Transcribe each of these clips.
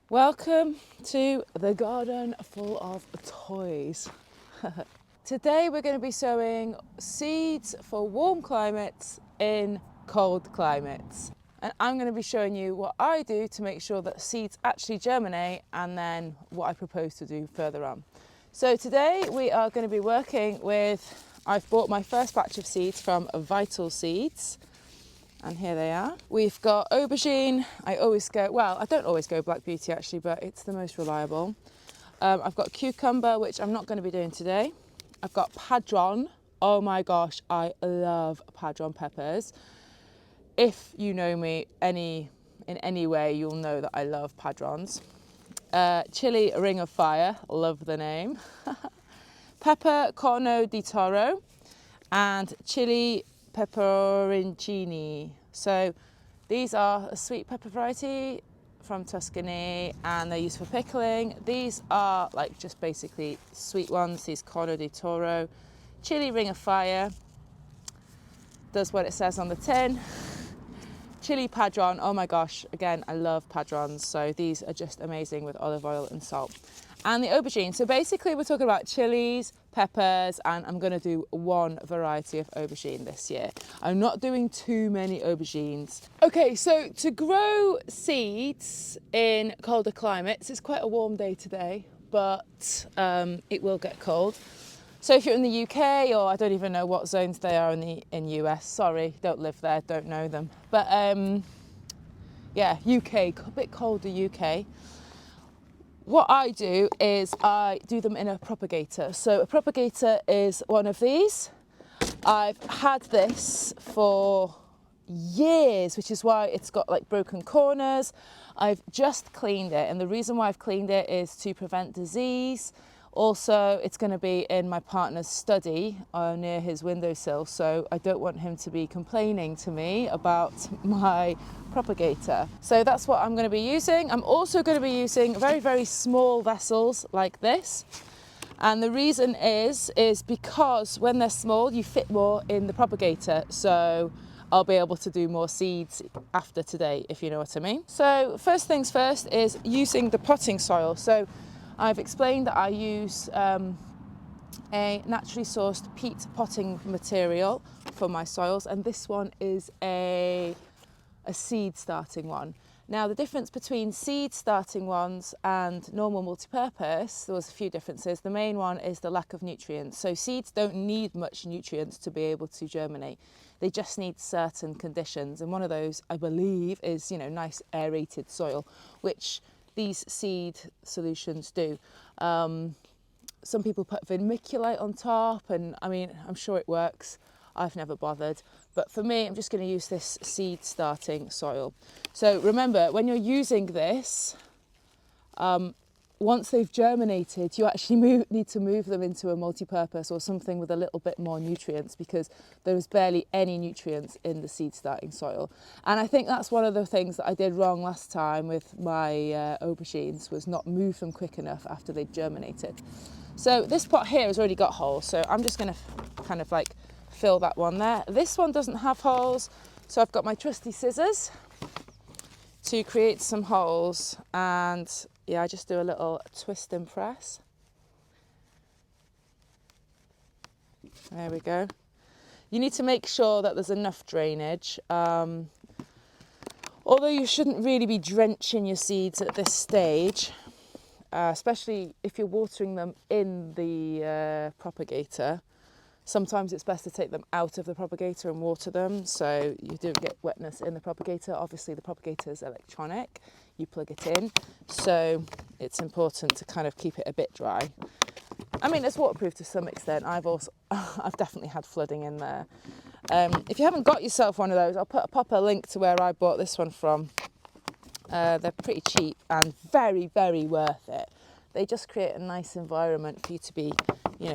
Welcome to the garden full of toys. Today we're going to be sowing seeds for warm climates in cold climates. And I'm going to be showing you what I do to make sure that seeds actually germinate and then what I propose to do further on. So today we are going to be working with, I've bought my first batch of seeds from Vital Seeds. And here they are. We've got aubergine. I don't always go Black Beauty actually, but it's the most reliable. I've got cucumber, which I'm not going to be doing today. I've got padron. Oh my gosh, I love padron peppers. If you know me in any way, you'll know that I love padrons. Chili Ring of Fire, love the name. Pepper Corno di Toro and chili pepperoncini. So these are a sweet pepper variety from Tuscany and they're used for pickling. These are like just basically sweet ones, these Corno di Toro. Chili Ring of Fire does what it says on the tin. Chili padron, oh my gosh, again, I love padrons. So these are just amazing with olive oil and salt. And the aubergine. So basically we're talking about chilies, peppers, and I'm going to do one variety of aubergine this year. I'm not doing too many aubergines. Okay, so to grow seeds in colder climates, it's quite a warm day today, but it will get cold. So if you're in the UK, or I don't even know what zones they are in US, sorry, don't live there, don't know them. But yeah, UK, a bit colder UK. What I do is I do them in a propagator. So a propagator is one of these. I've had this for years, which is why it's got like broken corners. I've just cleaned it, and the reason why I've cleaned it is to prevent disease. Also, it's going to be in my partner's study near his windowsill, so I don't want him to be complaining to me about my propagator. So that's what I'm going to be using. I'm also going to be using very, very small vessels like this. And the reason is because when they're small, you fit more in the propagator. So I'll be able to do more seeds after today, if you know what I mean. So first things first is using the potting soil. So I've explained that I use a naturally sourced peat potting material for my soils, and this one is a seed starting one. Now the difference between seed starting ones and normal multi-purpose, there was a few differences. The main one is the lack of nutrients. So seeds don't need much nutrients to be able to germinate. They just need certain conditions, and one of those, I believe, is nice aerated soil, which these seed solutions do. Some people put vermiculite on top, and I mean, I'm sure it works. I've never bothered. But for me, I'm just going to use this seed starting soil. So remember, when you're using this, once they've germinated, you actually need to move them into a multi-purpose or something with a little bit more nutrients, because there's barely any nutrients in the seed starting soil. And I think that's one of the things that I did wrong last time with my aubergines, was not move them quick enough after they'd germinated. So this pot here has already got holes, so I'm just going to kind of like fill that one there. This one doesn't have holes, so I've got my trusty scissors to create some holes, and yeah, I just do a little twist and press. There we go. You need to make sure that there's enough drainage. Although you shouldn't really be drenching your seeds at this stage, especially if you're watering them in the propagator. Sometimes it's best to take them out of the propagator and water them, so you don't get wetness in the propagator. Obviously the propagator is electronic, you plug it in, so it's important to kind of keep it a bit dry. I mean, it's waterproof to some extent. I've definitely had flooding in there. If you haven't got yourself one of those, I'll pop a link to where I bought this one from. They're pretty cheap and very, very worth it. They just create a nice environment for you to be,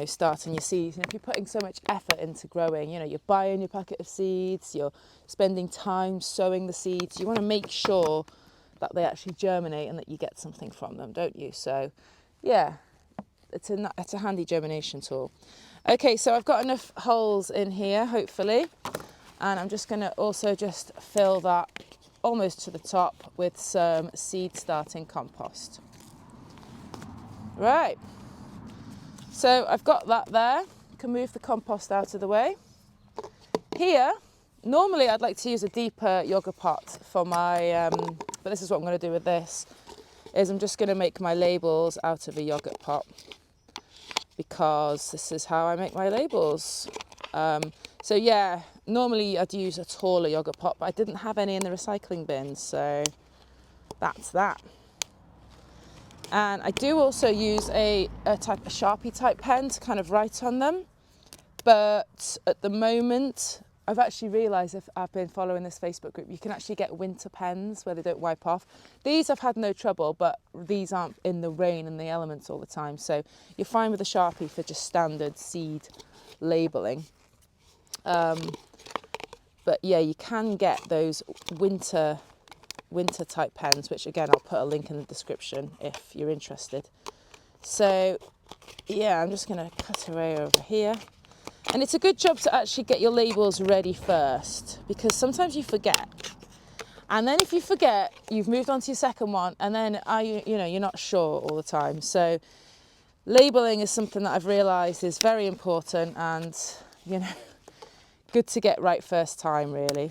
starting your seeds. And if you're putting so much effort into growing, you're buying your packet of seeds, you're spending time sowing the seeds, you want to make sure that they actually germinate and that you get something from them, don't you? So yeah, it's a handy germination tool. Okay, so I've got enough holes in here, hopefully, and I'm just going to also just fill that almost to the top with some seed starting compost. Right, so I've got that there. Can move the compost out of the way. Here, normally I'd like to use a deeper yogurt pot for my, but this is what I'm going to do with this, is I'm just going to make my labels out of a yogurt pot, because this is how I make my labels. So yeah, normally I'd use a taller yogurt pot, but I didn't have any in the recycling bin, so that's that. And I do also use a Sharpie type pen to kind of write on them. But at the moment, I've actually realised, if I've been following this Facebook group, you can actually get winter pens where they don't wipe off. These I've had no trouble, but these aren't in the rain and the elements all the time. So you're fine with a Sharpie for just standard seed labelling. But yeah, you can get those winter type pens, which again, I'll put a link in the description if you're interested. So yeah, I'm just going to cut away over here. And it's a good job to actually get your labels ready first, because sometimes you forget. And then if you forget, you've moved on to your second one, and then you're not sure all the time. So labelling is something that I've realised is very important, and good to get right first time, really.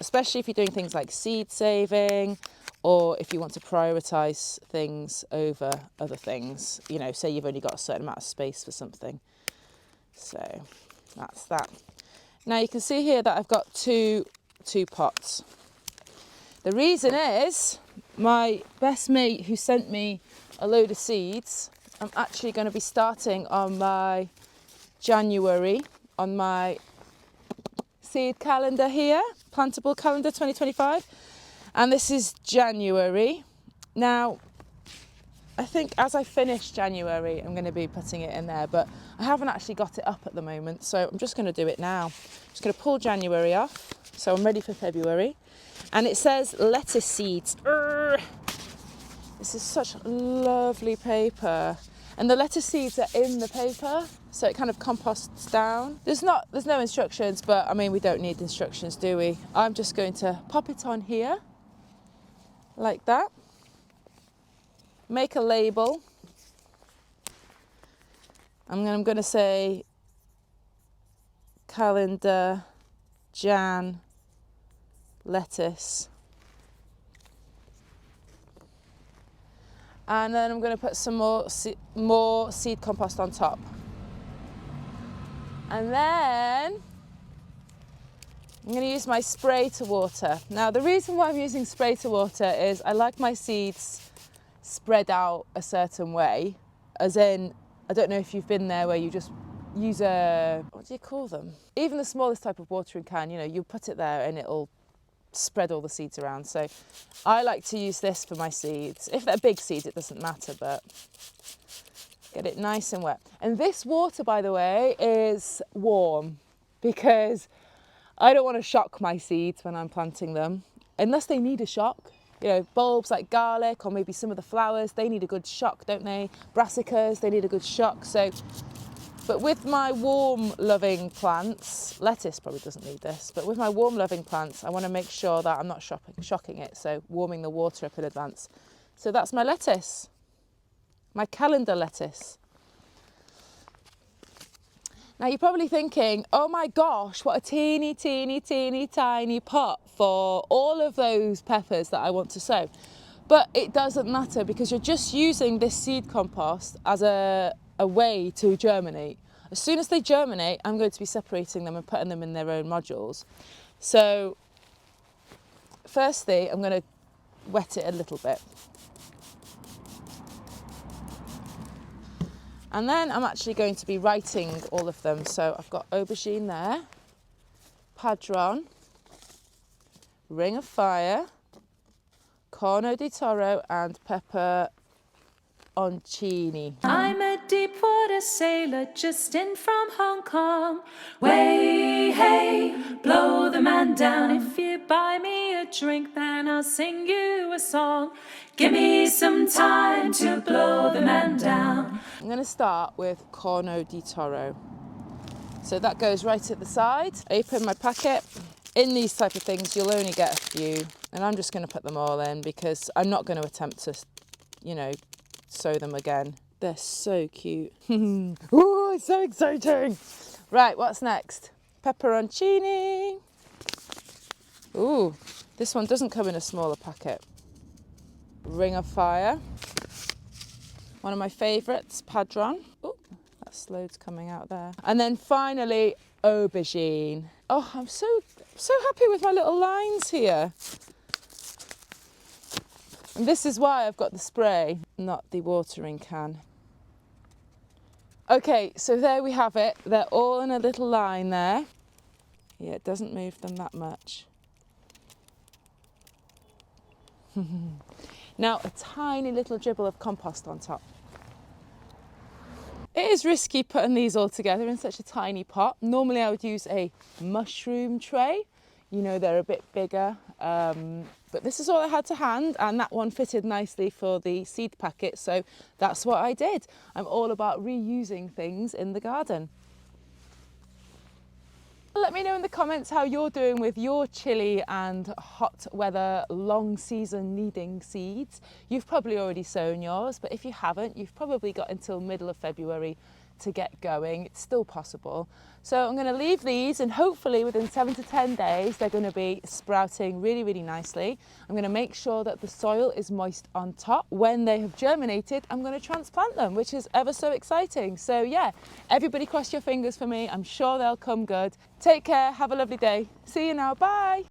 Especially if you're doing things like seed saving, or if you want to prioritise things over other things. Say you've only got a certain amount of space for something. So that's that. Now you can see here that I've got two pots. The reason is my best mate who sent me a load of seeds, I'm actually going to be starting on my January, on my seed calendar here, plantable calendar 2025. And this is January. Now, I think as I finish January, I'm going to be putting it in there, but I haven't actually got it up at the moment, so I'm just going to do it now. I'm just going to pull January off, so I'm ready for February. And it says lettuce seeds. This is such lovely paper. And the lettuce seeds are in the paper, so it kind of composts down. There's no instructions, but I mean, we don't need instructions, do we? I'm just going to pop it on here, like that. Make a label. I'm going to say calendar, Jan, lettuce. And then I'm going to put some more seed compost on top. And then I'm going to use my spray to water. Now, the reason why I'm using spray to water is I like my seeds spread out a certain way, as in, I don't know if you've been there where you just use what do you call them? Even the smallest type of watering can, you put it there and it'll spread all the seeds around. So I like to use this for my seeds. If they're big seeds, it doesn't matter, but get it nice and wet. And this water, by the way, is warm, because I don't want to shock my seeds when I'm planting them, unless they need a shock. Bulbs like garlic, or maybe some of the flowers, they need a good shock, don't they? Brassicas, they need a good shock. So, but with my warm loving plants, lettuce probably doesn't need this, but with my warm loving plants, I want to make sure that I'm not shocking it, so warming the water up in advance. So that's my lettuce, my calendar lettuce. Now you're probably thinking, oh my gosh, what a teeny, teeny, teeny, tiny pot for all of those peppers that I want to sow. But it doesn't matter, because you're just using this seed compost as a way to germinate. As soon as they germinate, I'm going to be separating them and putting them in their own modules. So firstly, I'm going to wet it a little bit. And then I'm actually going to be writing all of them. So I've got aubergine there, padron, ring of fire, corno di toro, and pepperoncini. I'm a deep water sailor just in from Hong Kong. Way, hey, blow the man down. If you buy me a drink, then I'll sing you a song. Give me some time to blow the man down. I'm going to start with corno di toro. So that goes right at the side. Open my packet. In these type of things, you'll only get a few. And I'm just going to put them all in because I'm not going to attempt to, you know, sow them again. They're so cute. Oh, it's so exciting. Right, what's next? Pepperoncini. Ooh, this one doesn't come in a smaller packet. Ring of Fire. One of my favourites, Padron. Oh, that's loads coming out there. And then finally, aubergine. Oh, I'm so happy with my little lines here. And this is why I've got the spray, not the watering can. Okay, so there we have it. They're all in a little line there. Yeah, it doesn't move them that much. Now a tiny little dribble of compost on top. It is risky putting these all together in such a tiny pot. Normally I would use a mushroom tray. You know, they're a bit bigger, but this is all I had to hand, and that one fitted nicely for the seed packet, so that's what I did. I'm all about reusing things in the garden. Let me know in the comments how you're doing with your chilli and hot weather long season needing seeds. You've probably already sown yours, but if you haven't, you've probably got until middle of February to get going. It's still possible. So I'm going to leave these, and hopefully within 7 to 10 days they're going to be sprouting really, really nicely. I'm going to make sure that the soil is moist on top. When they have germinated, I'm going to transplant them, which is ever so exciting. So yeah, everybody cross your fingers for me. I'm sure they'll come good. Take care, have a lovely day. See you now, bye.